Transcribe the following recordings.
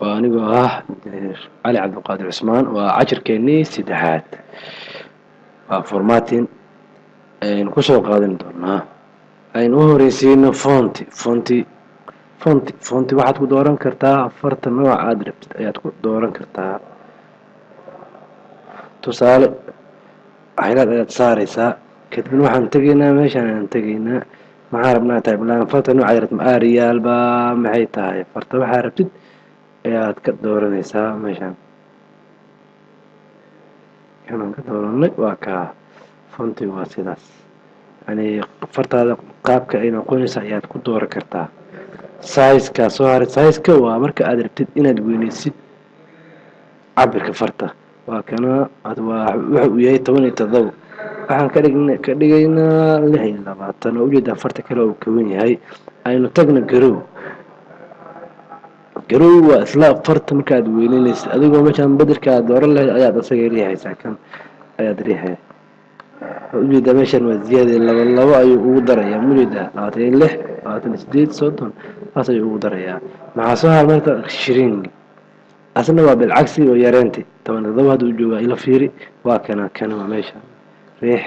وأنيقو علي عبد القادر عثمان وعشر كيني سدحات فورماتين نكسو قادم دورنا أين هوريسين فونتي waxaad ku dooran kartaa afarta nooc aad rabtid ayaad ku dooran kartaa tusaale waxyaalaad ayaad saaraysaa kadibna waxaan tegaynaa meeshaan aan tegaynaa maxaa rabnaa tahay bilaan farta nooc aad rabtid ariyaal baa maxay tahay farta waxaa rabtid ayaad ka dooranaysaa meeshaan kanaan ka dooranay waa kaa fonti waa sidaas yani fartaada qaabka ay noqonaysa ayaad ku dooran kartaa size-ka soo haray size-ka waa marka aad rabtid inaad weynaysid cabirka farta waa kana waxa uu yahay 17 waxaan ka dhigaynaa 26 oo ujeeda farta kale oo ka weyn yahay aynu tagna garow waa isla farta marka aad weynaynaysid adigoo meeshaan bedelka aad dooran lahayd ayaad asaga riixaysaa kan ayaad riixay ujeeda meeshaan waa ziyaada laba ayuu ugu darayaa ujeeda 26 28 30 taas ayuu ugu darayaa maxaa soo haray marka shirin asna waa bilcagsi oo yareenti 17 haduu joogaa ila fiiri waa kana waa meesha riix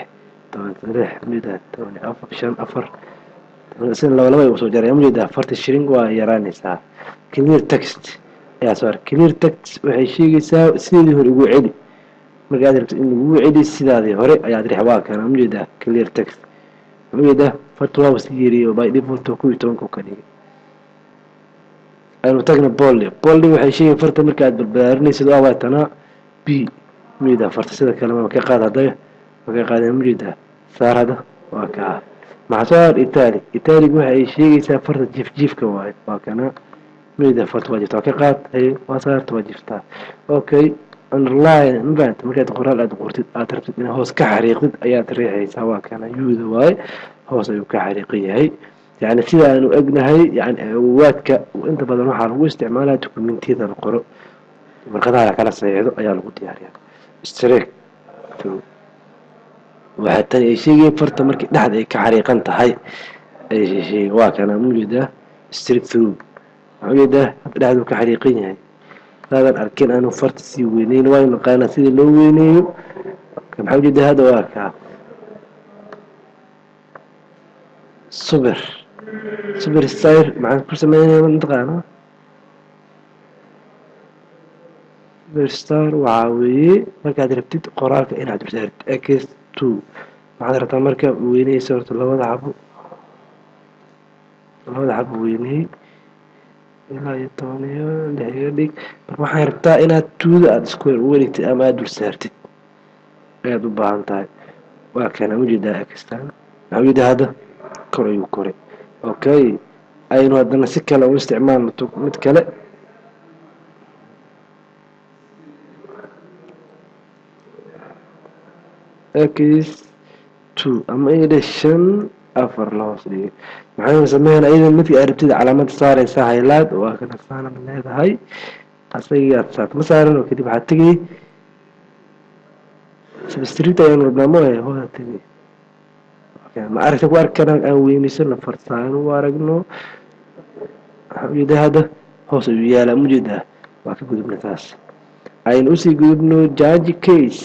16 mida 14 sin laba ay soo jaray ujeeda farta shirin waa yaraanaysaa clear text ayaa soo clear text waxay sheegaysaa sidii hore ugu celi marka aad rabtid in lagu celi sidaadii hore ayaad riix waa kana ujeeda clear text ujeeda farta waa wasiiriyo by default ku toonku ka dhigay aynu tagna bolli waxay sheegay farta marka aad barbaarinaysid waa waatana b mida farta sida kale ma ka qaadaday ma ka qaadeen mujida saarada waa ka maxsaar itaali waxay sheegaysaa farta jifka waa kana mida farta wajifta ka qaad ay wasaarta wajifta okay underline invent marka qoraal aad qortid aad rabtid in hoos ka xariiqid ayaad riixaysaa waa kana yuuda waay hoos ayuu ka xariiqay يعني سيدا أنه أجنهي يعني واتك وأنت بدل ما حرقوا استعمالها دوكيومنتي ذا القرء مرقدها على كلا سيعيدو أيها لقود يعني اشترك وحتى أي شيء فرط مركي نحن أي كحريقا انتهي أي شيء واكنا موجودة اشترك ثرو موجودة نحن كحريقين يعني هذا الأركين أنه فرط سيوينين وين مقانا سيدي اللوينين كم موجودة هذا واكا سوبر ستاير مع كل سمينة منطقة سوبر ستار وعاوي مركا دربتيد قرارك إن عدو سارت اكس 2 مع دربتا مركا ويني سورة اللوضة عبو ويني إلا يطانيا لحياليك waxaan rabtaa inaad 2 aad isku wareegtid ama aad dul saartid ayaad u baahan tahay waa kana ujeedaa ekistaan ujeedaa hada kor ayuu koray okay aynu hadana si kale u isticmaalno mid kale x2 ama edishan afar loo sii maxay sameeyaan aydan midkii ay rabtid calaamad saaraysa highlight waa kana saana leedahay asaga saat ma saaran oo kadib waxa tagay substitute ayaan rabnaa hooda tagay ما أعرف أقول كلام أوي مثل فرسان وارجنو حبيبي هذا هو سويا موجودة واقف قدام ناس أين أسي قدامه جاج كيس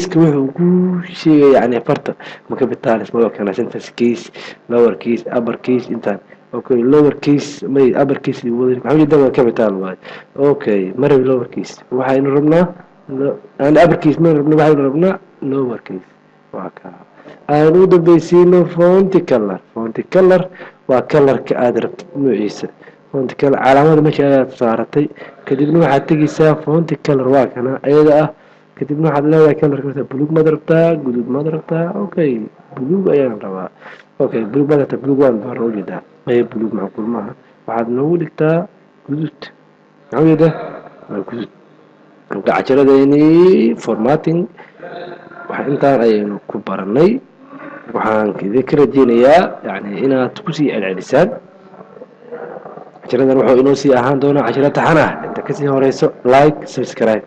كمان هو شيء يعني فرط ما كبتال اسمه كان عشان كيس لور كيس أبر كيس إنتان أوكي لور كيس ما أبر كيس يقول حبيبي ده كبتال واحد أوكي مرة لور كيس وحين ربنا أنا أبركيس من ربنا واحد ربنا لور كيس وكا أنا وده بيسينه فونتي كلر وكلر كأدرب نوعيسه فونتي كلر علامة ماشي صارتي كتبنا واحد تجي ساف فونتي كلر واكنا أيضا كتبنا واحد لا كلر كذا بلوك ما ضربتها جدود ما ضربتها أوكي بلوك أيام روا أوكي بلوك ما ضربت بلوك وان بروجي ده ما هي بلوك معقول معها واحد نقول تا جدود عودي ده جدود casharadeenii formatting waxa intaan ayaynu ku baranay waxaan idinka rajeynayaa yani inaad ku sii celcelisaan casharadan wuxuu inoo sii ahaan doonaa casharo taxan ah inta kasii horeyso like subscribe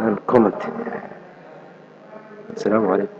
and comment. Assalamu alaikum.